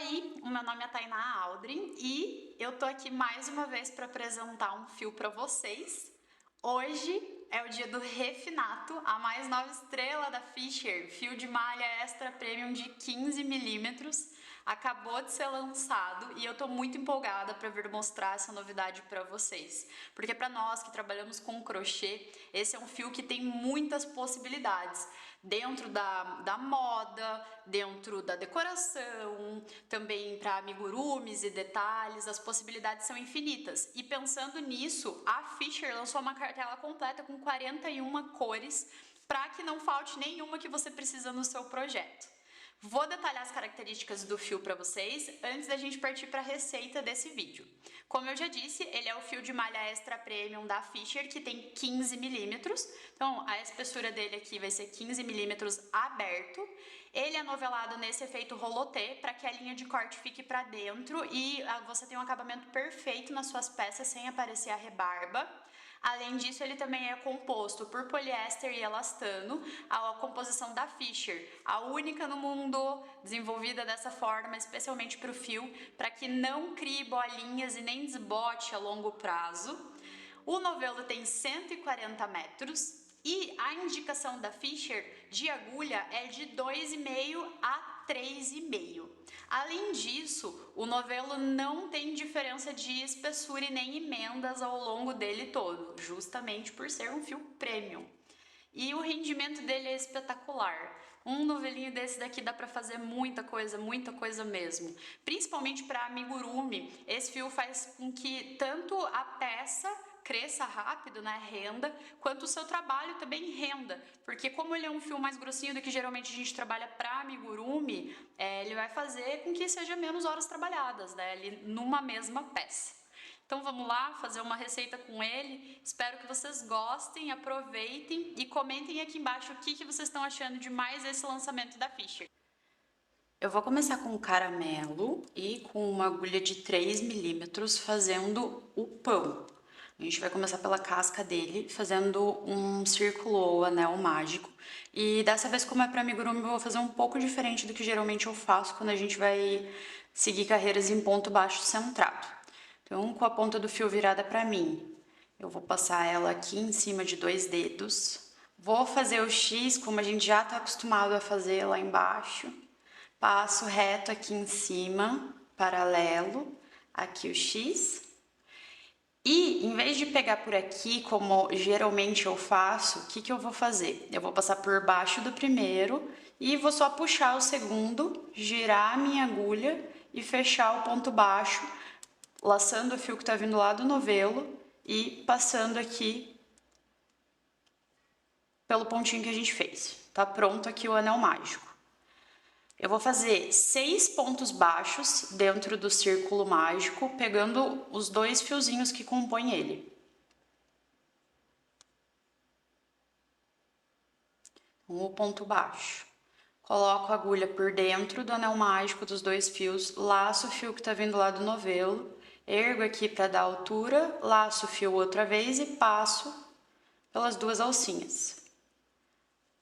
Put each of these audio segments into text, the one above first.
Oi, o meu nome é Tainá Aldrin e eu tô aqui mais uma vez para apresentar um fio para vocês. Hoje é o dia do Refinato, a mais nova estrela da Fischer, fio de malha extra premium de 15 milímetros. Acabou de ser lançado e eu tô muito empolgada para vir mostrar essa novidade para vocês. Porque para nós que trabalhamos com crochê, esse é um fio que tem muitas possibilidades. Dentro da moda, dentro da decoração, também para amigurumis e detalhes, as possibilidades são infinitas. E pensando nisso, a Fischer lançou uma cartela completa com 41 cores para que não falte nenhuma que você precisa no seu projeto. Vou detalhar as características do fio para vocês antes da gente partir para a receita desse vídeo. Como eu já disse, ele é o fio de malha extra premium da Fischer, que tem 15 milímetros. Então, a espessura dele aqui vai ser 15 milímetros aberto. Ele é novelado nesse efeito rolotê, para que a linha de corte fique para dentro e você tenha um acabamento perfeito nas suas peças sem aparecer a rebarba. Além disso, ele também é composto por poliéster e elastano, a composição da Fischer, a única no mundo desenvolvida dessa forma, especialmente para o fio, para que não crie bolinhas e nem desbote a longo prazo. O novelo tem 140 metros e a indicação da Fischer de agulha é de 2,5 a 3,5. Além disso, o novelo não tem diferença de espessura e nem emendas ao longo dele todo, justamente por ser um fio premium. E o rendimento dele é espetacular. Um novelinho desse daqui dá para fazer muita coisa mesmo. Principalmente para amigurumi, esse fio faz com que tanto a peça cresça rápido, né, renda, quanto o seu trabalho também renda, porque como ele é um fio mais grossinho do que geralmente a gente trabalha para amigurumi, ele vai fazer com que seja menos horas trabalhadas, né, ali numa mesma peça. Então vamos lá fazer uma receita com ele. Espero que vocês gostem, aproveitem e comentem aqui embaixo o que vocês estão achando de mais esse lançamento da Fischer. Eu vou começar com caramelo e com uma agulha de 3 milímetros fazendo o pão. A gente vai começar pela casca dele, fazendo um círculo ou anel mágico. E dessa vez, como é para amigurumi, eu vou fazer um pouco diferente do que geralmente eu faço quando a gente vai seguir carreiras em ponto baixo centrado. Então, com a ponta do fio virada para mim, eu vou passar ela aqui em cima de 2 dedos. Vou fazer o X, como a gente já está acostumado a fazer lá embaixo. Passo reto aqui em cima, paralelo, aqui o X. E, em vez de pegar por aqui, como geralmente eu faço, o que eu vou fazer? Eu vou passar por baixo do primeiro e vou só puxar o segundo, girar a minha agulha e fechar o ponto baixo, laçando o fio que tá vindo lá do novelo e passando aqui pelo pontinho que a gente fez. Tá pronto aqui o anel mágico. Eu vou fazer 6 pontos baixos dentro do círculo mágico, pegando os 2 fiozinhos que compõem ele. Um ponto baixo. Coloco a agulha por dentro do anel mágico dos 2 fios, laço o fio que tá vindo lá do novelo, ergo aqui para dar altura, laço o fio outra vez e passo pelas 2 alcinhas.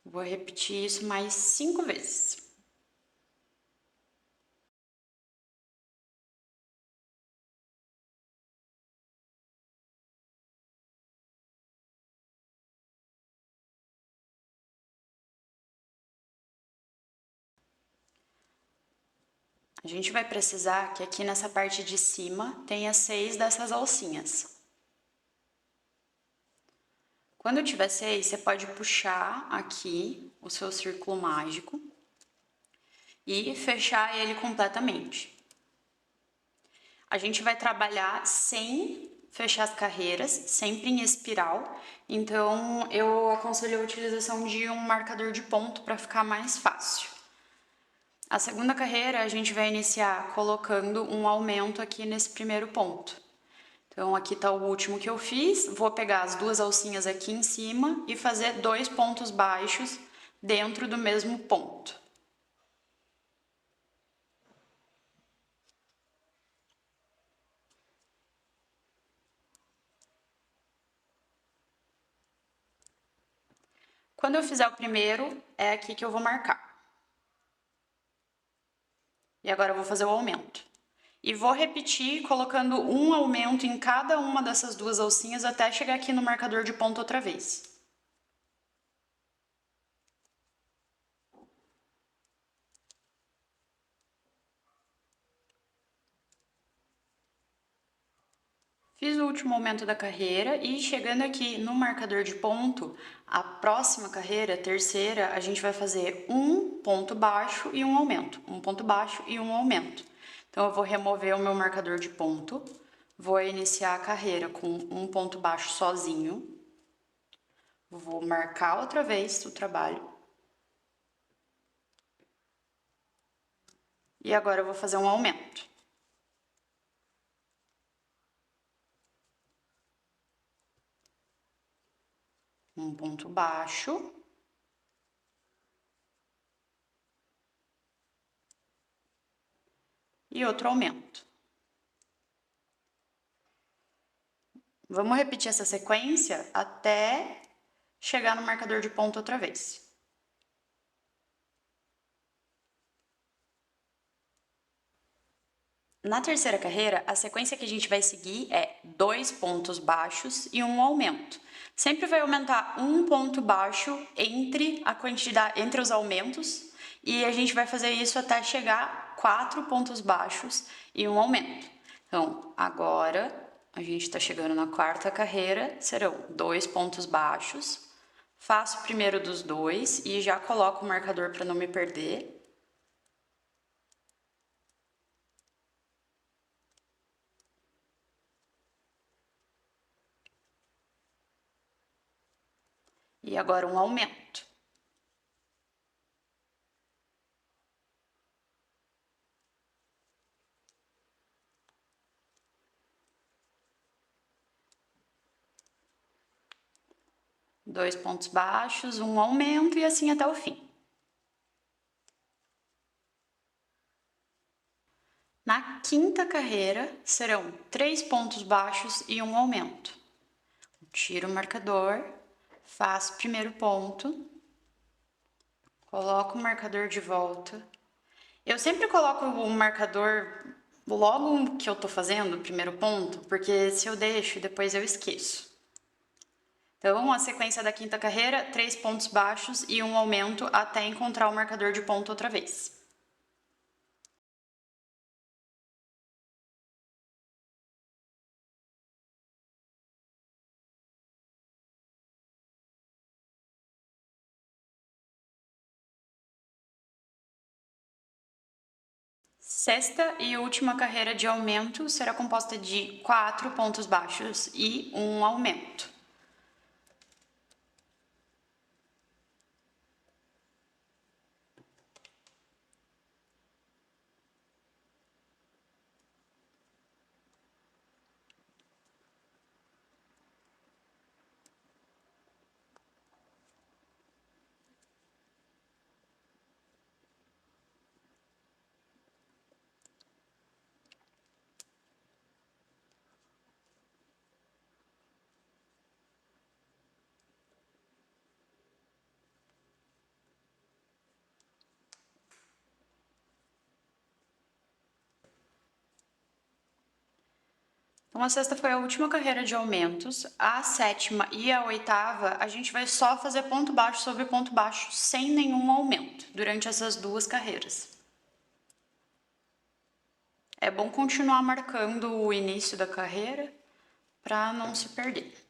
Vou repetir isso mais 5 vezes. A gente vai precisar que aqui nessa parte de cima tenha 6 dessas alcinhas. Quando tiver 6, você pode puxar aqui o seu círculo mágico e fechar ele completamente. A gente vai trabalhar sem fechar as carreiras, sempre em espiral, então eu aconselho a utilização de um marcador de ponto para ficar mais fácil. A segunda carreira a gente vai iniciar colocando um aumento aqui nesse primeiro ponto. Então aqui está o último que eu fiz, vou pegar as 2 alcinhas aqui em cima e fazer 2 pontos baixos dentro do mesmo ponto. Quando eu fizer o primeiro, é aqui que eu vou marcar. E agora eu vou fazer o aumento. E vou repetir colocando um aumento em cada uma dessas duas alcinhas até chegar aqui no marcador de ponto outra vez. Fiz o último aumento da carreira e chegando aqui no marcador de ponto, a próxima carreira, a terceira, a gente vai fazer um ponto baixo e um aumento. Um ponto baixo e um aumento. Então, eu vou remover o meu marcador de ponto, vou iniciar a carreira com um ponto baixo sozinho, vou marcar outra vez o trabalho. E agora eu vou fazer um aumento. Um ponto baixo. E outro aumento. Vamos repetir essa sequência até chegar no marcador de ponto outra vez. Na terceira carreira, a sequência que a gente vai seguir é 2 pontos baixos e um aumento. Sempre vai aumentar um ponto baixo entre os aumentos, e a gente vai fazer isso até chegar 4 pontos baixos e um aumento. Então, agora a gente está chegando na quarta carreira, serão 2 pontos baixos. Faço o primeiro dos dois e já coloco o marcador para não me perder. E agora um aumento. Dois pontos baixos, um aumento e assim até o fim. Na quinta carreira, serão 3 pontos baixos e um aumento. Tiro o marcador, faço o primeiro ponto, coloco o marcador de volta. Eu sempre coloco o marcador logo que eu tô fazendo o primeiro ponto, porque se eu deixo, depois eu esqueço. Então, a sequência da quinta carreira, 3 pontos baixos e um aumento até encontrar o marcador de ponto outra vez. Sexta e última carreira de aumento será composta de 4 pontos baixos e um aumento. Então, a sexta foi a última carreira de aumentos. A sétima e a oitava, a gente vai só fazer ponto baixo sobre ponto baixo, sem nenhum aumento, durante essas duas carreiras. É bom continuar marcando o início da carreira para não se perder.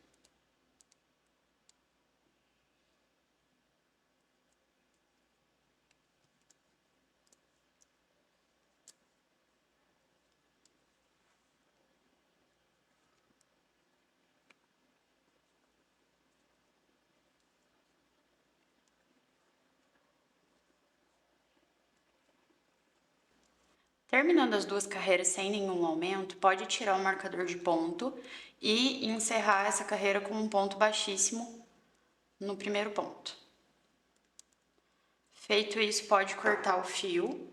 Terminando as duas carreiras sem nenhum aumento, pode tirar o marcador de ponto e encerrar essa carreira com um ponto baixíssimo no primeiro ponto. Feito isso, pode cortar o fio.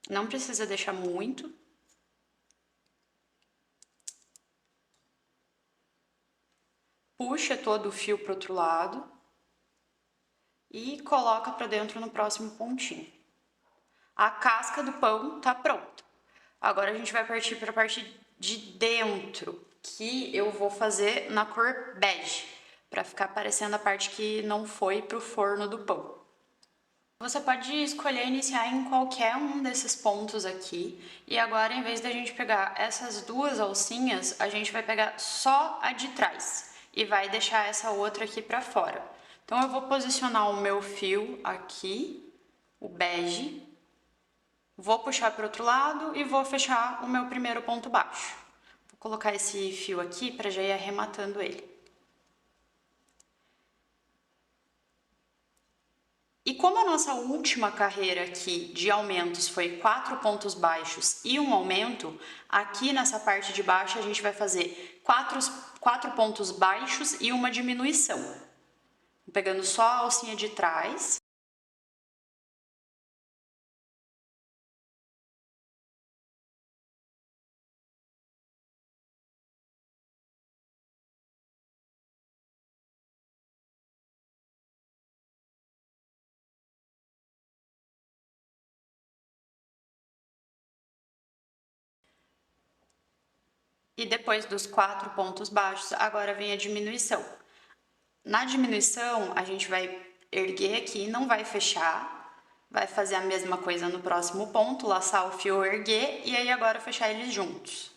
Não precisa deixar muito. Puxa todo o fio para o outro lado. e coloca para dentro no próximo pontinho. A casca do pão tá pronta. Agora a gente vai partir para a parte de dentro, que eu vou fazer na cor bege, para ficar parecendo a parte que não foi pro forno do pão. Você pode escolher iniciar em qualquer um desses pontos aqui, e agora em vez da gente pegar essas duas alcinhas, a gente vai pegar só a de trás e vai deixar essa outra aqui para fora. Então eu vou posicionar o meu fio aqui, o bege, vou puxar para o outro lado e vou fechar o meu primeiro ponto baixo. Vou colocar esse fio aqui para já ir arrematando ele. E como a nossa última carreira aqui de aumentos foi 4 pontos baixos e um aumento, aqui nessa parte de baixo a gente vai fazer 4 pontos baixos e uma diminuição. Pegando só a alcinha de trás. E depois dos 4 pontos baixos, agora vem a diminuição. Na diminuição, a gente vai erguer aqui, não vai fechar, vai fazer a mesma coisa no próximo ponto, laçar o fio, erguer, e aí agora fechar eles juntos.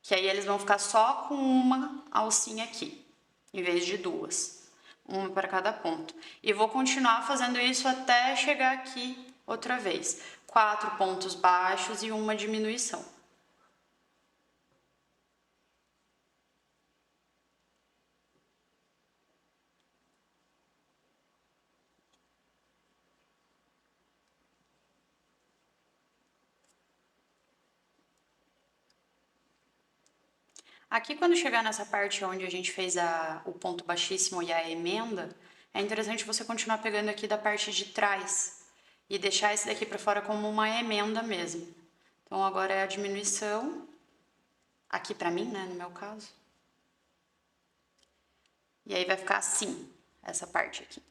Que aí eles vão ficar só com uma alcinha aqui, em vez de duas. Uma para cada ponto. E vou continuar fazendo isso até chegar aqui outra vez. 4 pontos baixos e uma diminuição. Aqui, quando chegar nessa parte onde a gente fez o ponto baixíssimo e a emenda, é interessante você continuar pegando aqui da parte de trás e deixar esse daqui para fora como uma emenda mesmo. Então, agora é a diminuição, aqui para mim, né, no meu caso. E aí vai ficar assim, essa parte aqui.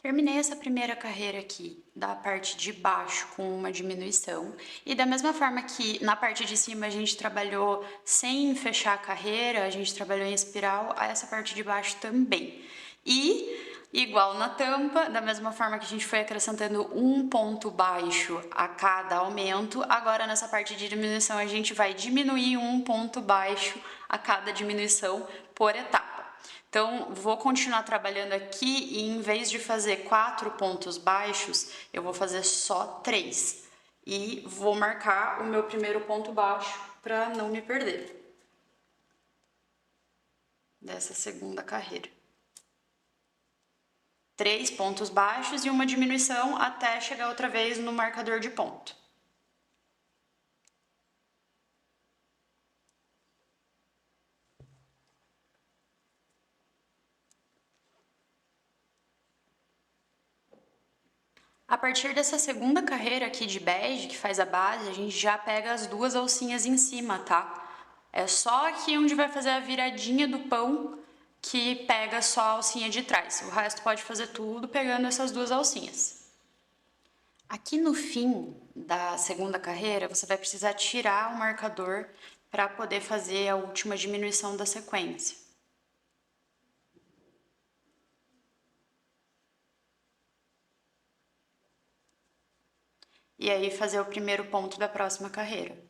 Terminei essa primeira carreira aqui da parte de baixo com uma diminuição, e da mesma forma que na parte de cima a gente trabalhou sem fechar a carreira, a gente trabalhou em espiral, essa parte de baixo também. E igual na tampa, da mesma forma que a gente foi acrescentando um ponto baixo a cada aumento, agora nessa parte de diminuição a gente vai diminuir um ponto baixo a cada diminuição por etapa. Então, vou continuar trabalhando aqui e em vez de fazer 4 pontos baixos, eu vou fazer só 3. E vou marcar o meu primeiro ponto baixo para não me perder dessa segunda carreira. 3 pontos baixos e uma diminuição até chegar outra vez no marcador de ponto. A partir dessa segunda carreira aqui de bege, que faz a base, a gente já pega as duas alcinhas em cima, tá? É só aqui onde vai fazer a viradinha do pão que pega só a alcinha de trás. O resto pode fazer tudo pegando essas duas alcinhas. Aqui no fim da segunda carreira, você vai precisar tirar o marcador para poder fazer a última diminuição da sequência. E aí fazer o primeiro ponto da próxima carreira,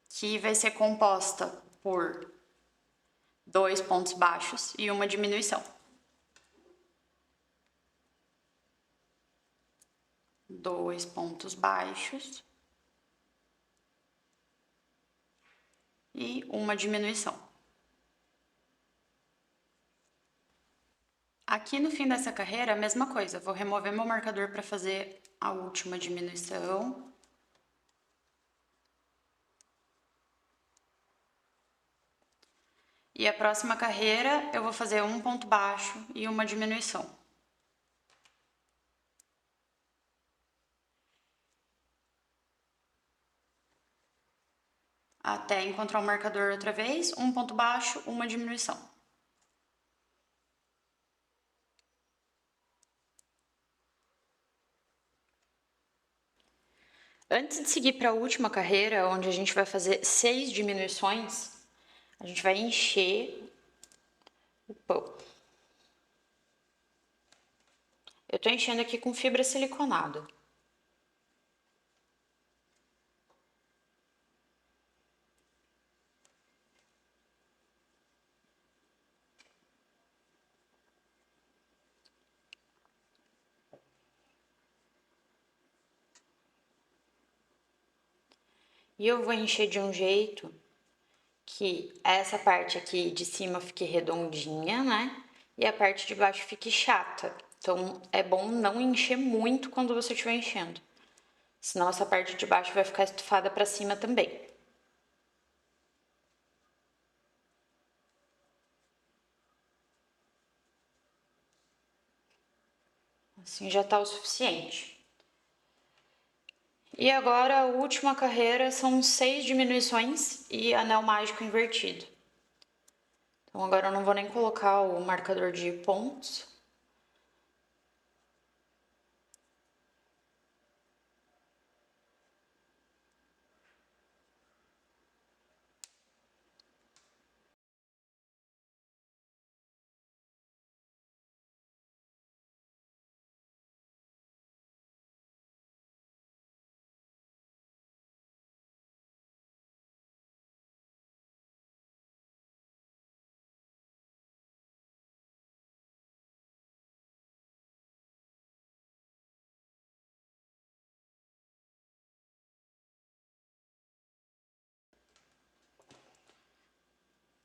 que vai ser composta por 2 pontos baixos e uma diminuição. 2 pontos baixos e uma diminuição. Aqui no fim dessa carreira, a mesma coisa, vou remover meu marcador para fazer a última diminuição. E a próxima carreira eu vou fazer um ponto baixo e uma diminuição. Até encontrar o marcador outra vez, um ponto baixo, uma diminuição. Antes de seguir para a última carreira, onde a gente vai fazer 6 diminuições, a gente vai encher o pão. Eu tô enchendo aqui com fibra siliconada. E eu vou encher de um jeito que essa parte aqui de cima fique redondinha, né? E a parte de baixo fique chata. Então, é bom não encher muito quando você estiver enchendo. Senão essa parte de baixo vai ficar estufada para cima também. Assim já tá o suficiente. E agora a última carreira são 6 diminuições e anel mágico invertido. Então agora eu não vou nem colocar o marcador de pontos.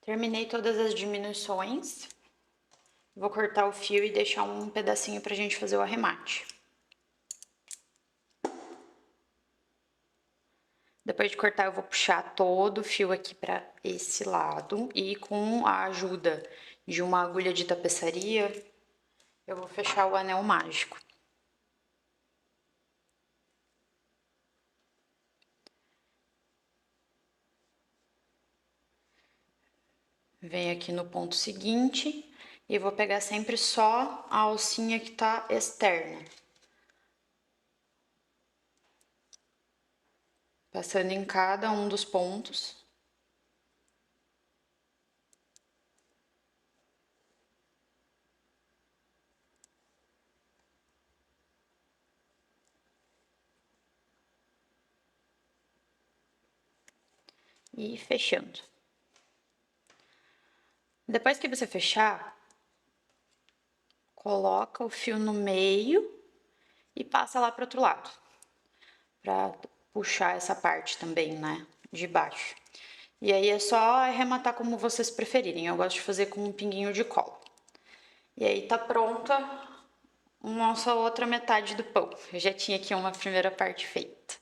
Terminei todas as diminuições. Vou cortar o fio e deixar um pedacinho pra gente fazer o arremate. Depois de cortar, eu vou puxar todo o fio aqui para esse lado e com a ajuda de uma agulha de tapeçaria, eu vou fechar o anel mágico. Venho aqui no ponto seguinte e vou pegar sempre só a alcinha que tá externa. Passando em cada um dos pontos. E fechando. Depois que você fechar, coloca o fio no meio e passa lá para o outro lado. Para puxar essa parte também, né, de baixo. E aí é só arrematar como vocês preferirem. Eu gosto de fazer com um pinguinho de cola. E aí tá pronta a nossa outra metade do pão. Eu já tinha aqui uma primeira parte feita.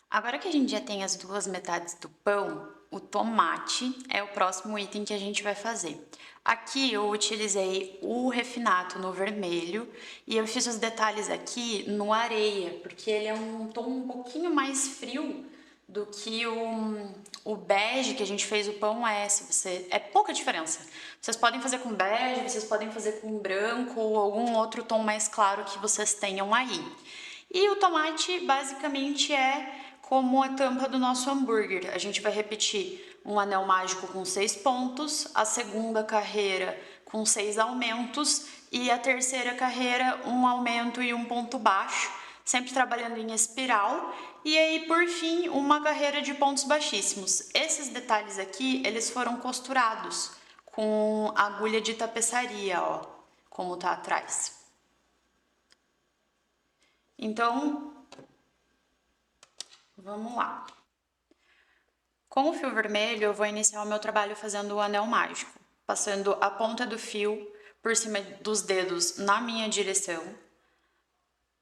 Agora que a gente já tem as duas metades do pão, o tomate é o próximo item que a gente vai fazer. Aqui eu utilizei o refinato no vermelho e eu fiz os detalhes aqui no areia, porque ele é um tom um pouquinho mais frio do que o bege que a gente fez o pão é. É pouca diferença. Vocês podem fazer com bege, vocês podem fazer com branco ou algum outro tom mais claro que vocês tenham aí. E o tomate basicamente é como a tampa do nosso hambúrguer. A gente vai repetir um anel mágico com 6 pontos, a segunda carreira com 6 aumentos e a terceira carreira um aumento e um ponto baixo, sempre trabalhando em espiral. E aí, por fim, uma carreira de pontos baixíssimos. Esses detalhes aqui, eles foram costurados com agulha de tapeçaria, ó, como tá atrás. Então, vamos lá. Com o fio vermelho, eu vou iniciar o meu trabalho fazendo o anel mágico, passando a ponta do fio por cima dos dedos na minha direção,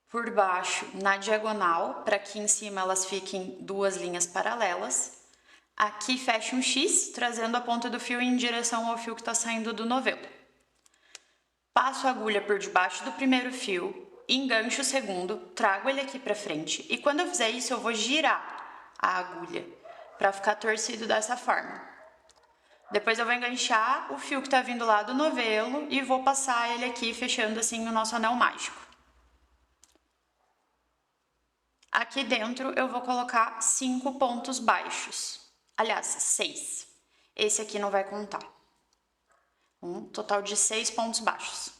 por baixo na diagonal, para que em cima elas fiquem duas linhas paralelas. Aqui fecha um X, trazendo a ponta do fio em direção ao fio que está saindo do novelo. Passo a agulha por debaixo do primeiro fio, engancho o segundo, trago ele aqui para frente e quando eu fizer isso eu vou girar a agulha para ficar torcido dessa forma. Depois eu vou enganchar o fio que está vindo lá do novelo e vou passar ele aqui fechando assim o nosso anel mágico. Aqui dentro eu vou colocar 5 pontos baixos. Aliás, 6. Esse aqui não vai contar. Um total de 6 pontos baixos.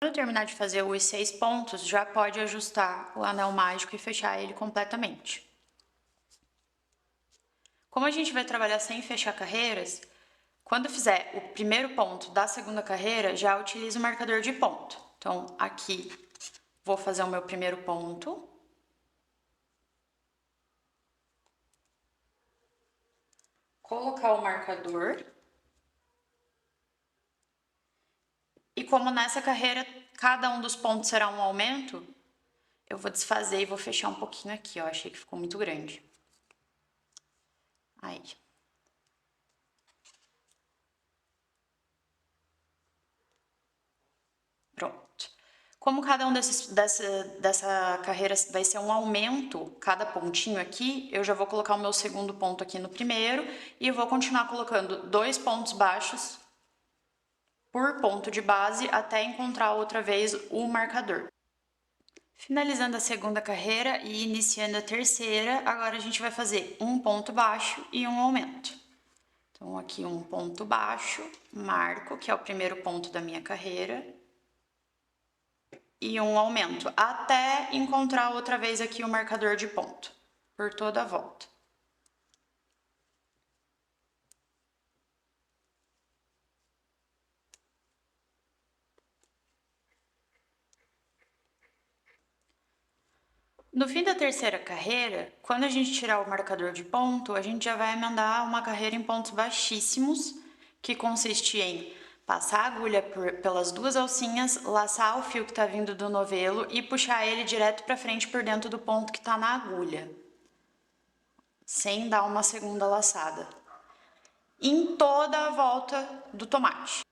Quando terminar de fazer os 6 pontos, já pode ajustar o anel mágico e fechar ele completamente. Como a gente vai trabalhar sem fechar carreiras, quando fizer o primeiro ponto da segunda carreira, já utilize o marcador de ponto. Então, aqui, vou fazer o meu primeiro ponto. Colocar o marcador. E como nessa carreira, cada um dos pontos será um aumento, eu vou desfazer e vou fechar um pouquinho aqui, ó. Achei que ficou muito grande. Aí. Pronto. Como cada um dessa carreira vai ser um aumento, cada pontinho aqui, eu já vou colocar o meu segundo ponto aqui no primeiro e eu vou continuar colocando 2 pontos baixos por ponto de base até encontrar outra vez o marcador. Finalizando a segunda carreira e iniciando a terceira, agora a gente vai fazer um ponto baixo e um aumento. Então, aqui um ponto baixo, marco, que é o primeiro ponto da minha carreira, e um aumento, até encontrar outra vez aqui o marcador de ponto, por toda a volta. No fim da terceira carreira, quando a gente tirar o marcador de ponto, a gente já vai emendar uma carreira em pontos baixíssimos, que consiste em passar a agulha pelas 2 alcinhas, laçar o fio que está vindo do novelo e puxar ele direto para frente por dentro do ponto que está na agulha, sem dar uma segunda laçada, em toda a volta do tomate.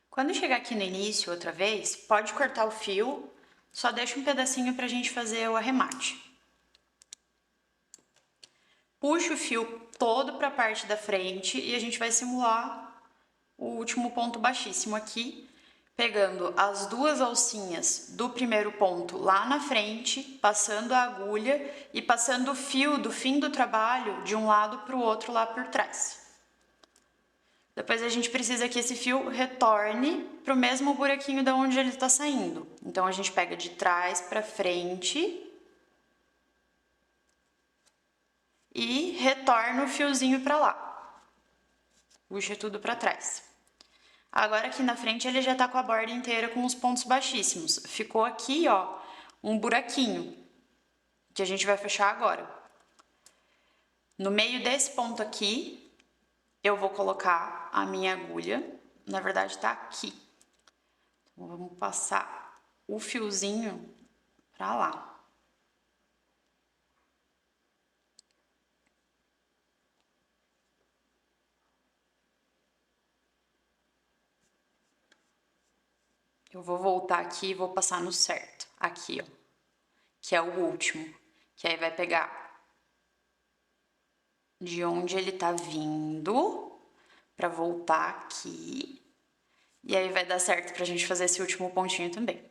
Quando chegar aqui no início outra vez, pode cortar o fio, só deixa um pedacinho para a gente fazer o arremate. Puxa o fio todo para a parte da frente e a gente vai simular o último ponto baixíssimo aqui, pegando as 2 alcinhas do primeiro ponto lá na frente, passando a agulha e passando o fio do fim do trabalho de um lado para o outro lá por trás. Depois a gente precisa que esse fio retorne para o mesmo buraquinho de onde ele está saindo. Então a gente pega de trás para frente e retorna o fiozinho para lá. Puxa tudo para trás. Agora aqui na frente ele já tá com a borda inteira com os pontos baixíssimos. Ficou aqui, ó, um buraquinho que a gente vai fechar agora. No meio desse ponto aqui, eu vou colocar a minha agulha. Na verdade tá aqui. Então vamos passar o fiozinho para lá. Eu vou voltar aqui e vou passar no certo, aqui, ó, que é o último, que aí vai pegar de onde ele tá vindo pra voltar aqui, e aí vai dar certo pra gente fazer esse último pontinho também.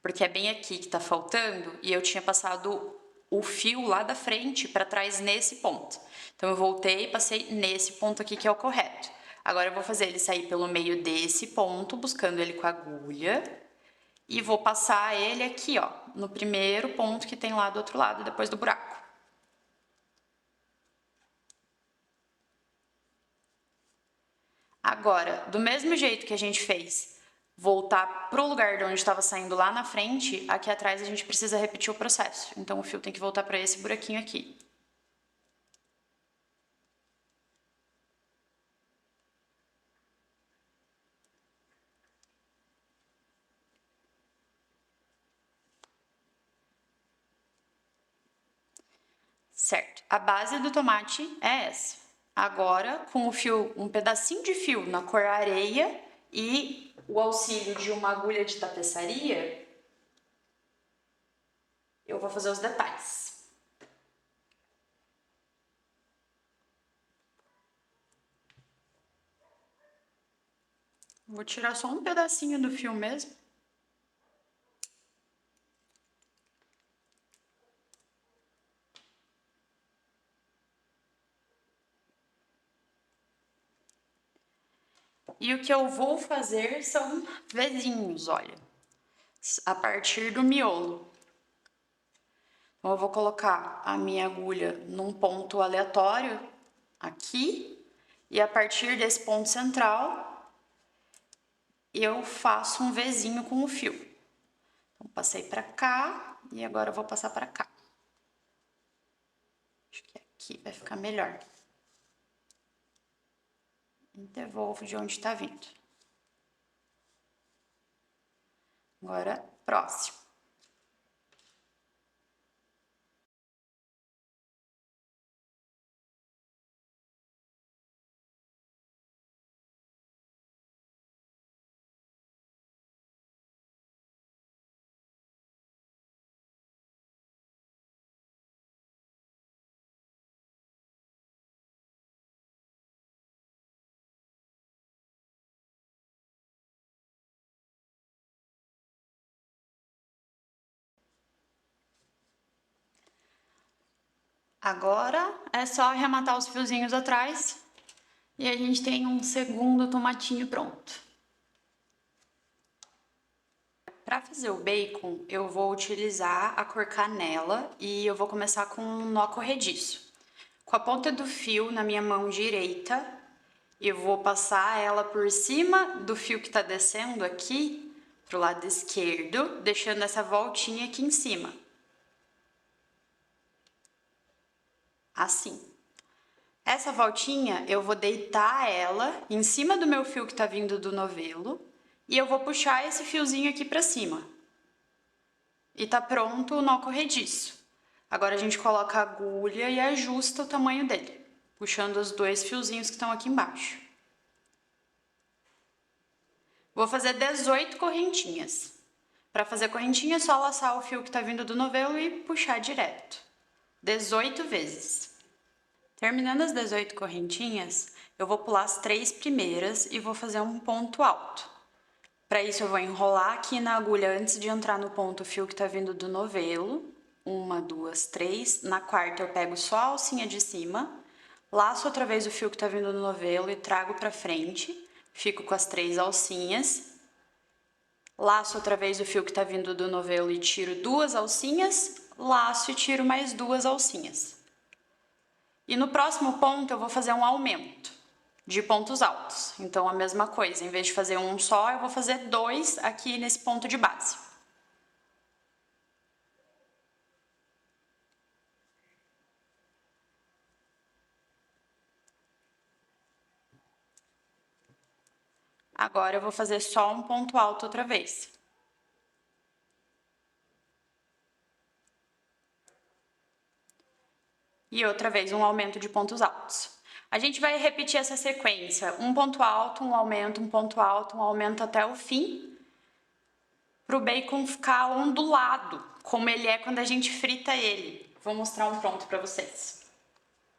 Porque é bem aqui que tá faltando e eu tinha passado o fio lá da frente pra trás nesse ponto. Então eu voltei e passei nesse ponto aqui que é o correto. Agora eu vou fazer ele sair pelo meio desse ponto, buscando ele com a agulha. E vou passar ele aqui, ó, no primeiro ponto que tem lá do outro lado, depois do buraco. Agora, do mesmo jeito que a gente fez, voltar pro lugar de onde estava saindo lá na frente, aqui atrás a gente precisa repetir o processo. Então o fio tem que voltar para esse buraquinho aqui. Certo, a base do tomate é essa. Agora, com o fio, um pedacinho de fio na cor areia e o auxílio de uma agulha de tapeçaria, eu vou fazer os detalhes. Vou tirar só um pedacinho do fio mesmo. E o que eu vou fazer são vezinhos, olha, a partir do miolo. Então, eu vou colocar a minha agulha num ponto aleatório aqui, e a partir desse ponto central, eu faço um Vzinho com o fio. Então, passei pra cá e agora eu vou passar pra cá. Acho que aqui vai ficar melhor. E devolvo de onde tá vindo. Agora, próximo. Agora é só arrematar os fiozinhos atrás e a gente tem um segundo tomatinho pronto. Para fazer o bacon, eu vou utilizar a cor canela e eu vou começar com um nó corrediço. Com a ponta do fio na minha mão direita, eu vou passar ela por cima do fio que tá descendo aqui pro lado esquerdo, deixando essa voltinha aqui em cima. Assim. Essa voltinha eu vou deitar ela em cima do meu fio que tá vindo do novelo e eu vou puxar esse fiozinho aqui pra cima. E tá pronto o nó corrediço. Agora a gente coloca a agulha e ajusta o tamanho dele, puxando os dois fiozinhos que estão aqui embaixo. Vou fazer 18 correntinhas. Para fazer correntinha é só laçar o fio que tá vindo do novelo e puxar direto. 18 vezes. Terminando as 18 correntinhas, eu vou pular as 3 primeiras e vou fazer um ponto alto. Para isso eu vou enrolar aqui na agulha antes de entrar no ponto o fio que tá vindo do novelo. 1, 2, 3. Na quarta eu pego só a alcinha de cima, laço outra vez o fio que tá vindo do novelo e trago pra frente. Fico com as 3 alcinhas. Laço outra vez o fio que tá vindo do novelo e tiro 2 alcinhas. Laço e tiro mais 2 alcinhas. E no próximo ponto eu vou fazer um aumento de pontos altos. Então, a mesma coisa, em vez de fazer um só, eu vou fazer 2 aqui nesse ponto de base. Agora eu vou fazer só um ponto alto outra vez. E outra vez um aumento de pontos altos. A gente vai repetir essa sequência, um ponto alto, um aumento, um ponto alto, um aumento até o fim, para o bacon ficar ondulado, como ele é quando a gente frita ele. Vou mostrar um pronto para vocês.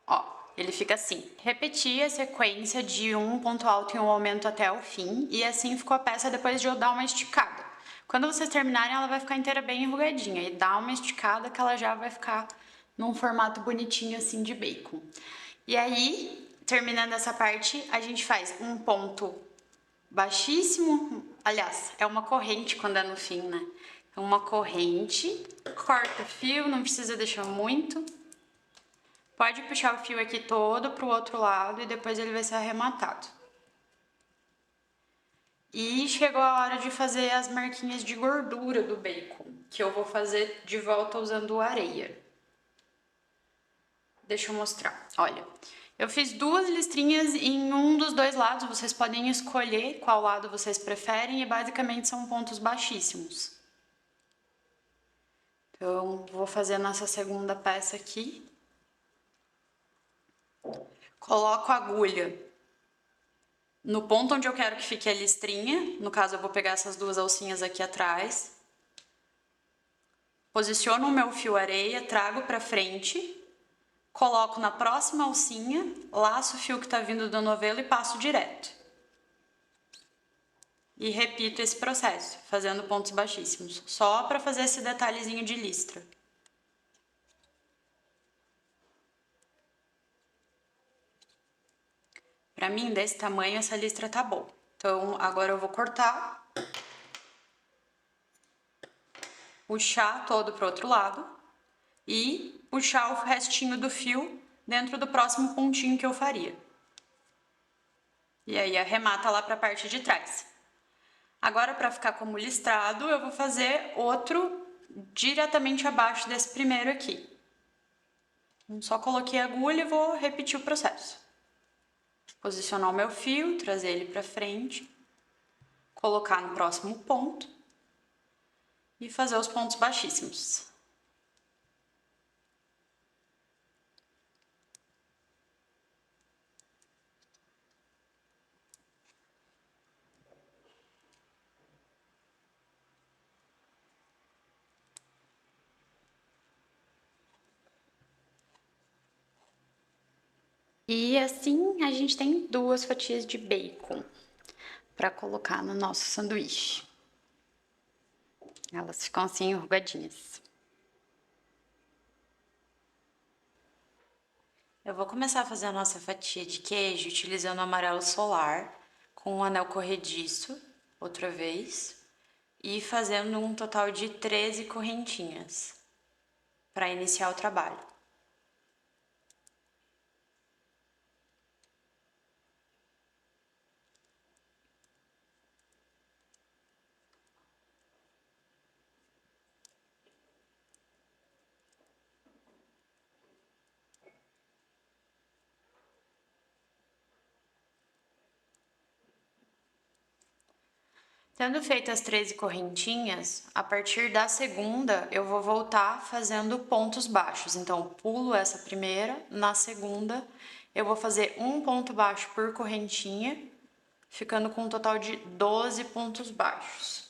Ó, ele fica assim. Repeti a sequência de um ponto alto e um aumento até o fim, e assim ficou a peça depois de eu dar uma esticada. Quando vocês terminarem, ela vai ficar inteira bem enrugadinha, e dá uma esticada que ela já vai ficar num formato bonitinho assim de bacon. E aí, terminando essa parte, a gente faz um ponto baixíssimo, aliás, é uma corrente quando é no fim, né? É uma corrente, corta o fio, não precisa deixar muito. Pode puxar o fio aqui todo pro outro lado e depois ele vai ser arrematado. E chegou a hora de fazer as marquinhas de gordura do bacon, que eu vou fazer de volta usando areia. Deixa eu mostrar. Olha, eu fiz 2 listrinhas em um dos 2 lados, vocês podem escolher qual lado vocês preferem e basicamente são pontos baixíssimos. Então, vou fazer nessa segunda peça aqui. Coloco a agulha no ponto onde eu quero que fique a listrinha, no caso eu vou pegar essas 2 alcinhas aqui atrás. Posiciono o meu fio areia, trago pra frente. Coloco na próxima alcinha, laço o fio que tá vindo do novelo e passo direto. E repito esse processo, fazendo pontos baixíssimos, só para fazer esse detalhezinho de listra. Para mim, desse tamanho, essa listra tá bom. Então, agora eu vou cortar, puxar todo pro outro lado e puxar o restinho do fio dentro do próximo pontinho que eu faria. E aí arremata lá para a parte de trás. Agora, para ficar como listrado, eu vou fazer outro diretamente abaixo desse primeiro aqui. Então, só coloquei a agulha e vou repetir o processo. Posicionar o meu fio, trazer ele para frente, colocar no próximo ponto e fazer os pontos baixíssimos. E assim a gente tem 2 fatias de bacon para colocar no nosso sanduíche. Elas ficam assim enrugadinhas. Eu vou começar a fazer a nossa fatia de queijo utilizando o amarelo solar com um anel corrediço, outra vez, e fazendo um total de 13 correntinhas para iniciar o trabalho. Tendo feito as 13 correntinhas, a partir da segunda eu vou voltar fazendo pontos baixos. Então, pulo essa primeira, na segunda eu vou fazer um ponto baixo por correntinha, ficando com um total de 12 pontos baixos.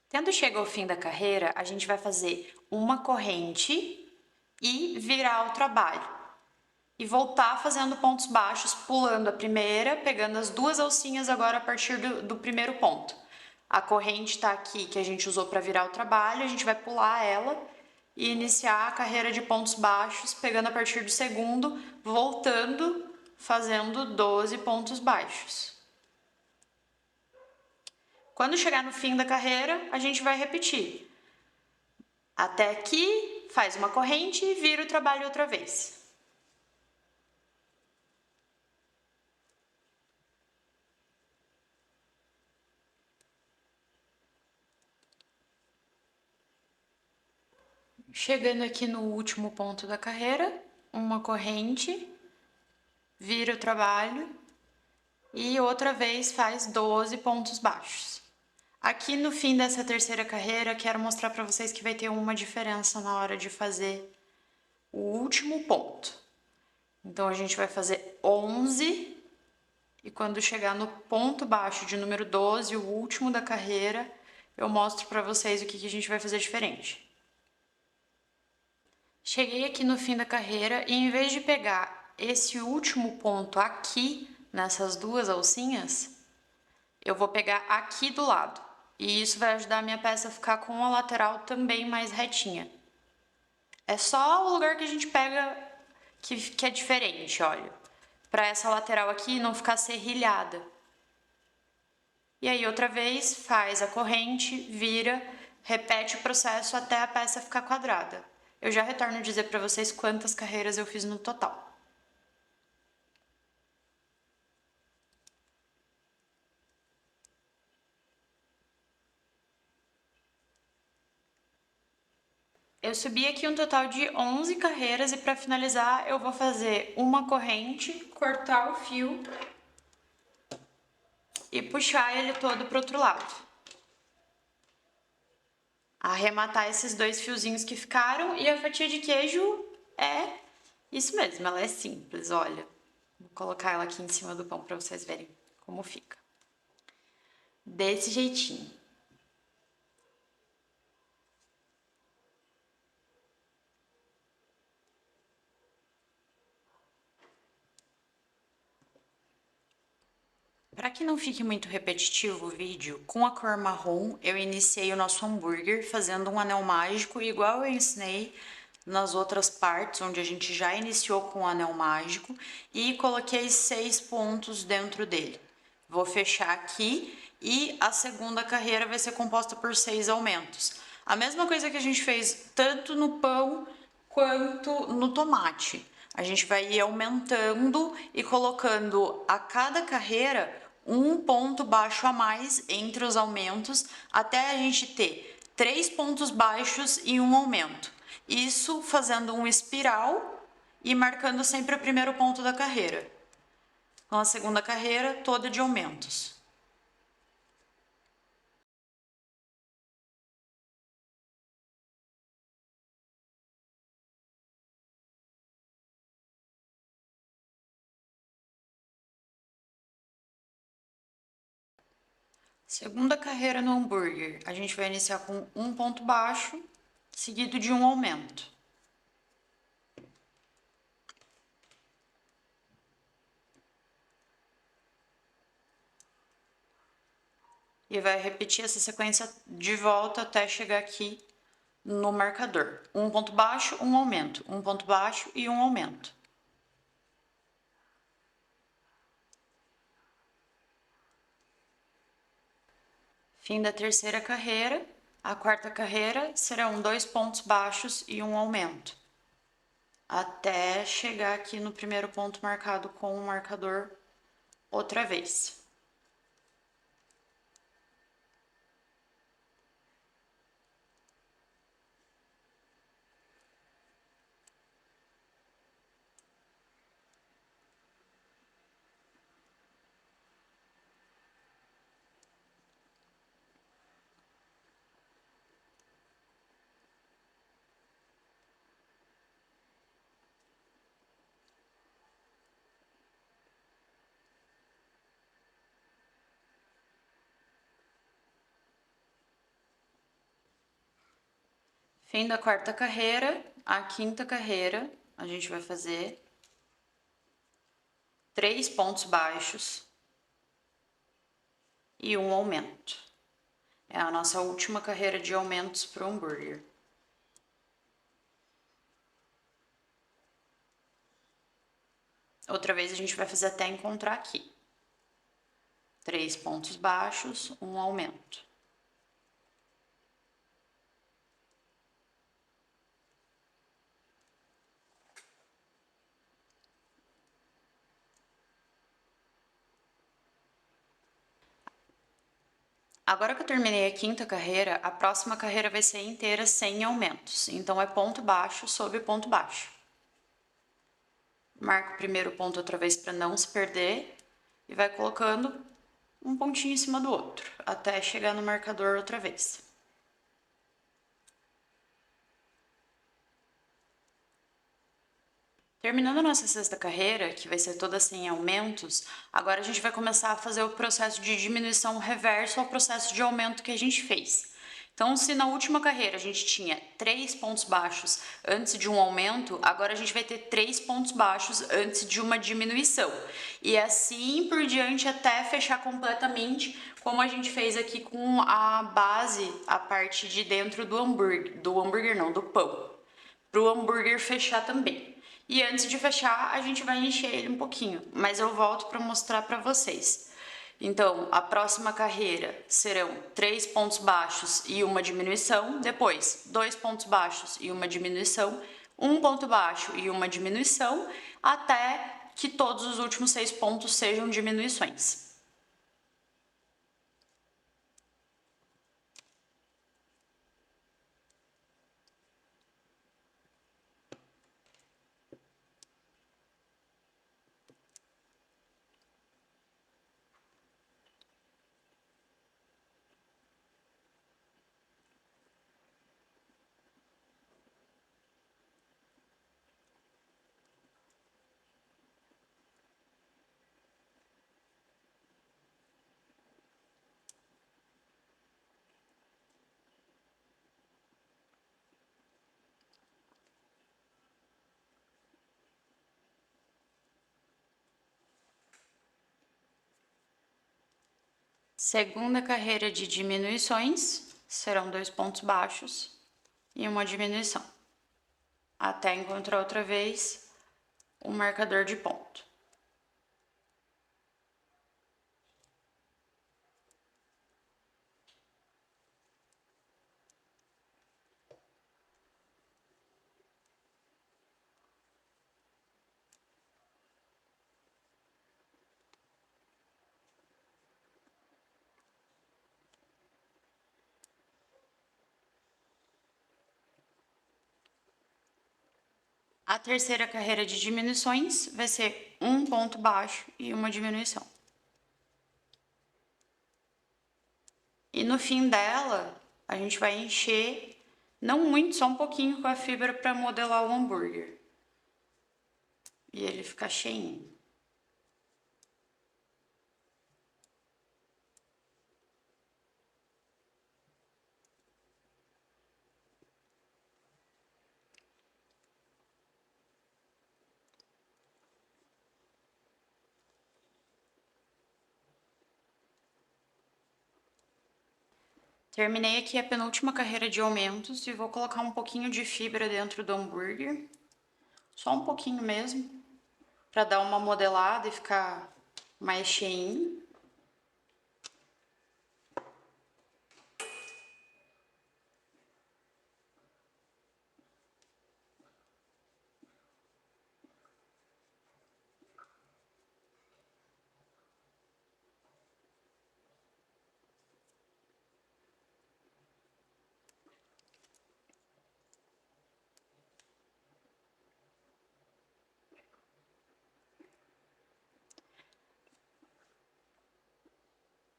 Tendo chegado ao fim da carreira, a gente vai fazer uma corrente e virar o trabalho. E voltar fazendo pontos baixos, pulando a primeira, pegando as 2 alcinhas agora a partir do primeiro ponto. A corrente está aqui que a gente usou para virar o trabalho, a gente vai pular ela e iniciar a carreira de pontos baixos, pegando a partir do segundo, voltando, fazendo 12 pontos baixos. Quando chegar no fim da carreira, a gente vai repetir. Até aqui, faz uma corrente e vira o trabalho outra vez. Chegando aqui no último ponto da carreira, uma corrente, vira o trabalho e outra vez faz 12 pontos baixos. Aqui no fim dessa terceira carreira, quero mostrar para vocês que vai ter uma diferença na hora de fazer o último ponto. Então, a gente vai fazer 11 e quando chegar no ponto baixo de número 12, o último da carreira, eu mostro para vocês o que a gente vai fazer diferente. Cheguei aqui no fim da carreira e em vez de pegar esse último ponto aqui, nessas 2 alcinhas, eu vou pegar aqui do lado. E isso vai ajudar a minha peça a ficar com a lateral também mais retinha. É só o lugar que a gente pega que é diferente, olha. Para essa lateral aqui não ficar serrilhada. E aí outra vez faz a corrente, vira, repete o processo até a peça ficar quadrada. Eu já retorno a dizer para vocês quantas carreiras eu fiz no total. Eu subi aqui um total de 11 carreiras e para finalizar eu vou fazer uma corrente, cortar o fio e puxar ele todo para o outro lado. Arrematar esses 2 fiozinhos que ficaram e a fatia de queijo é isso mesmo, ela é simples, olha. Vou colocar ela aqui em cima do pão para vocês verem como fica. Desse jeitinho. Para que não fique muito repetitivo o vídeo, com a cor marrom eu iniciei o nosso hambúrguer fazendo um anel mágico igual eu ensinei nas outras partes, onde a gente já iniciou com o anel mágico e coloquei 6 pontos dentro dele. Vou fechar aqui e a segunda carreira vai ser composta por 6 aumentos. A mesma coisa que a gente fez tanto no pão quanto no tomate. A gente vai ir aumentando e colocando a cada carreira um ponto baixo a mais entre os aumentos, até a gente ter 3 pontos baixos e um aumento. Isso fazendo um espiral e marcando sempre o primeiro ponto da carreira. Com a segunda carreira toda de aumentos. Segunda carreira no hambúrguer, a gente vai iniciar com um ponto baixo, seguido de um aumento. E vai repetir essa sequência de volta até chegar aqui no marcador. Um ponto baixo, um aumento. Um ponto baixo e um aumento. Fim da terceira carreira. A quarta carreira serão 2 pontos baixos e um aumento. Até chegar aqui no primeiro ponto marcado com o marcador outra vez. Fim da quarta carreira, a quinta carreira, a gente vai fazer 3 pontos baixos e um aumento. É a nossa última carreira de aumentos para o hambúrguer. Outra vez a gente vai fazer até encontrar aqui. 3 pontos baixos, um aumento. Agora que eu terminei a quinta carreira, a próxima carreira vai ser inteira sem aumentos. Então é ponto baixo sobre ponto baixo. Marca o primeiro ponto outra vez para não se perder e vai colocando um pontinho em cima do outro, até chegar no marcador outra vez. Terminando a nossa sexta carreira, que vai ser toda sem aumentos, agora a gente vai começar a fazer o processo de diminuição reverso ao processo de aumento que a gente fez. Então, se na última carreira a gente tinha 3 pontos baixos antes de um aumento, agora a gente vai ter 3 pontos baixos antes de uma diminuição. E assim por diante até fechar completamente, como a gente fez aqui com a base, a parte de dentro do hambúrguer não, do pão, para o hambúrguer fechar também. E antes de fechar, a gente vai encher ele um pouquinho, mas eu volto para mostrar para vocês. Então, a próxima carreira serão 3 pontos baixos e uma diminuição, depois 2 pontos baixos e uma diminuição, um ponto baixo e uma diminuição, até que todos os últimos 6 pontos sejam diminuições. Segunda carreira de diminuições, serão 2 pontos baixos e uma diminuição, até encontrar outra vez o marcador de ponto. A terceira carreira de diminuições vai ser um ponto baixo e uma diminuição. E no fim dela, a gente vai encher, não muito, só um pouquinho com a fibra para modelar o hambúrguer. E ele ficar cheinho. Terminei aqui a penúltima carreira de aumentos e vou colocar um pouquinho de fibra dentro do hambúrguer. Só um pouquinho mesmo, para dar uma modelada e ficar mais cheinho.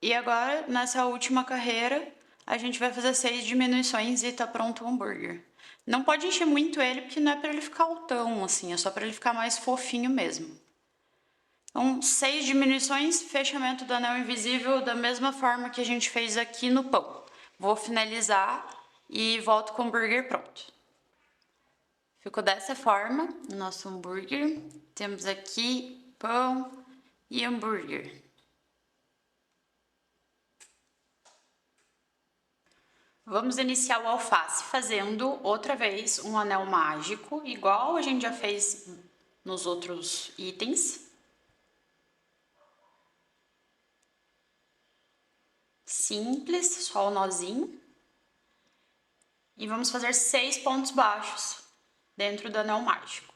E agora, nessa última carreira, a gente vai fazer 6 diminuições e tá pronto o hambúrguer. Não pode encher muito ele, porque não é para ele ficar altão, assim, é só para ele ficar mais fofinho mesmo. Então, 6 diminuições, fechamento do anel invisível da mesma forma que a gente fez aqui no pão. Vou finalizar e volto com o hambúrguer pronto. Ficou dessa forma o nosso hambúrguer. Temos aqui pão e hambúrguer. Vamos iniciar o alface fazendo outra vez um anel mágico, igual a gente já fez nos outros itens. Simples, só o nozinho. E vamos fazer 6 pontos baixos dentro do anel mágico.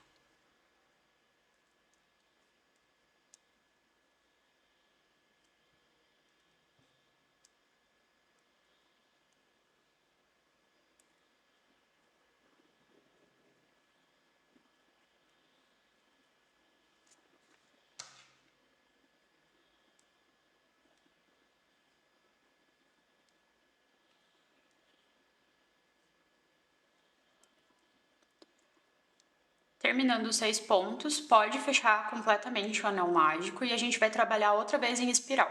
Terminando os 6 pontos, pode fechar completamente o anel mágico e a gente vai trabalhar outra vez em espiral,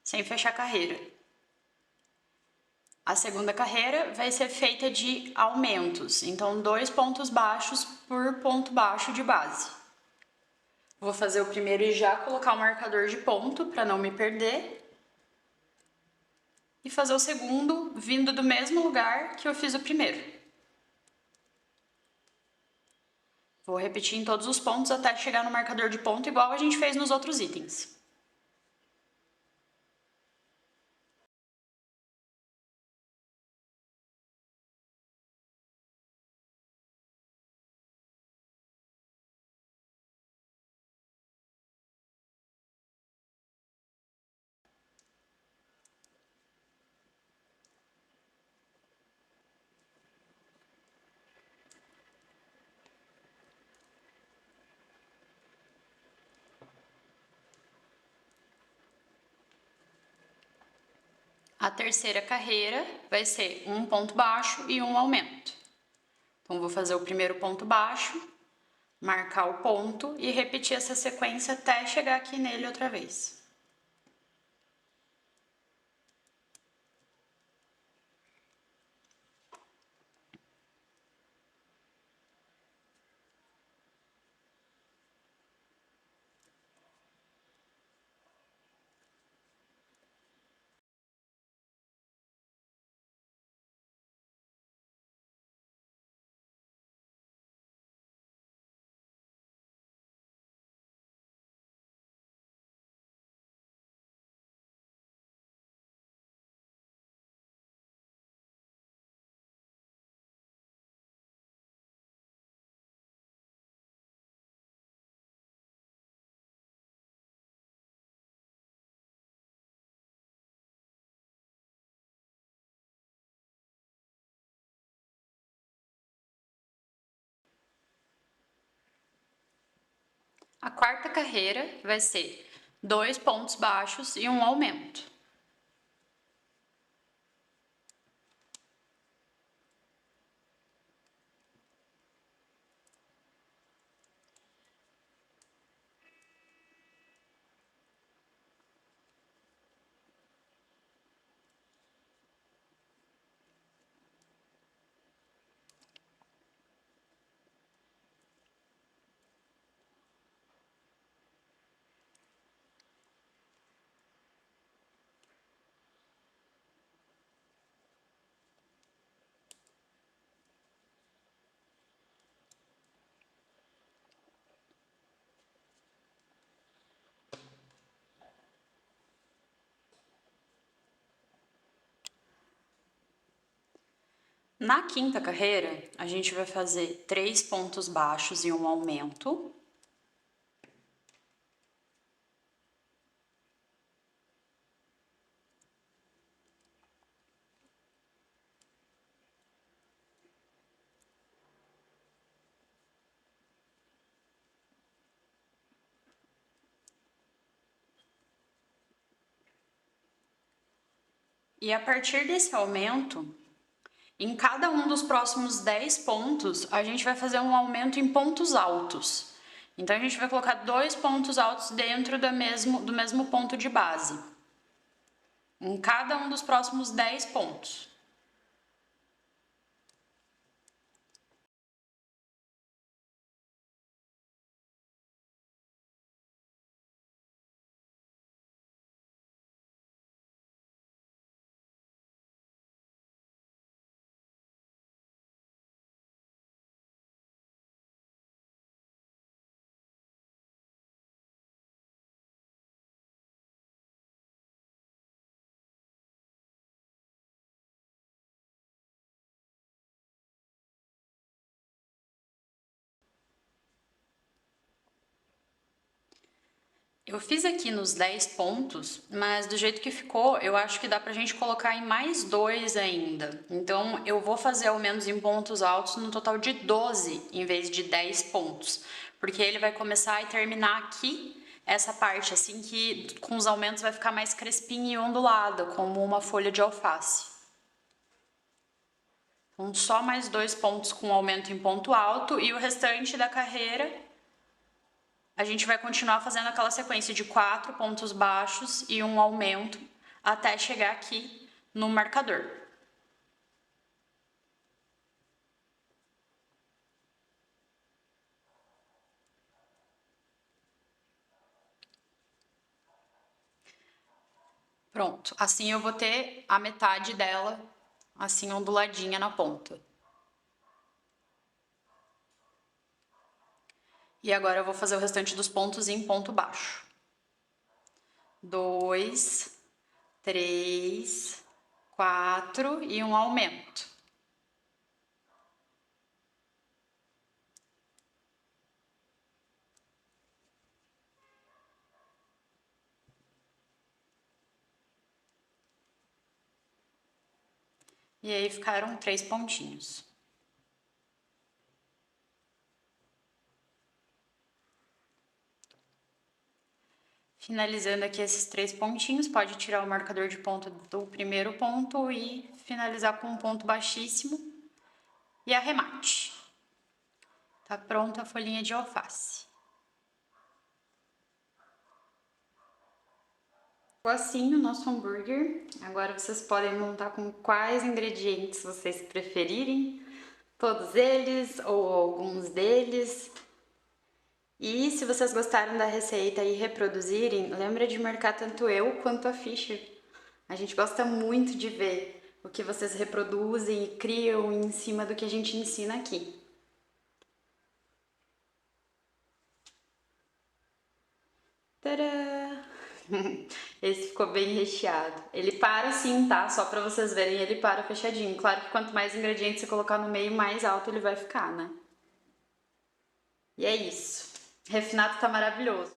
sem fechar a carreira. A segunda carreira vai ser feita de aumentos, então 2 pontos baixos por ponto baixo de base. Vou fazer o primeiro e já colocar o marcador de ponto para não me perder. E fazer o segundo vindo do mesmo lugar que eu fiz o primeiro. Vou repetir em todos os pontos até chegar no marcador de ponto, igual a gente fez nos outros itens. A terceira carreira vai ser um ponto baixo e um aumento. Então, vou fazer o primeiro ponto baixo, marcar o ponto e repetir essa sequência até chegar aqui nele outra vez. A quarta carreira vai ser 2 pontos baixos e um aumento. Na quinta carreira, a gente vai fazer 3 pontos baixos e um aumento. E a partir desse aumento, em cada um dos próximos 10 pontos, a gente vai fazer um aumento em pontos altos. Então, a gente vai colocar 2 pontos altos dentro do mesmo ponto de base. Em cada um dos próximos 10 pontos. Eu fiz aqui nos 10 pontos, mas do jeito que ficou, eu acho que dá pra gente colocar em mais 2 ainda. Então, eu vou fazer ao menos em pontos altos no total de 12, em vez de 10 pontos. Porque ele vai começar e terminar aqui, essa parte, assim, que com os aumentos vai ficar mais crespinha e ondulada, como uma folha de alface. Então, só mais 2 pontos com aumento em ponto alto e o restante da carreira a gente vai continuar fazendo aquela sequência de 4 pontos baixos e um aumento até chegar aqui no marcador. Pronto, assim eu vou ter a metade dela assim onduladinha na ponta. E agora eu vou fazer o restante dos pontos em ponto baixo. 2, 3, 4 e um aumento. E aí ficaram 3 pontinhos. Finalizando aqui esses 3 pontinhos, pode tirar o marcador de ponta do primeiro ponto e finalizar com um ponto baixíssimo e arremate. Tá pronta a folhinha de alface. Ficou assim o nosso hambúrguer. Agora vocês podem montar com quais ingredientes vocês preferirem. Todos eles ou alguns deles. E se vocês gostaram da receita e reproduzirem, lembra de marcar tanto eu quanto a Fisher. A gente gosta muito de ver o que vocês reproduzem e criam em cima do que a gente ensina aqui. Tadã! Esse ficou bem recheado. Ele para sim, tá? Só pra vocês verem, ele para fechadinho. Claro que quanto mais ingredientes você colocar no meio, mais alto ele vai ficar, né? E é isso. Refinato tá maravilhoso.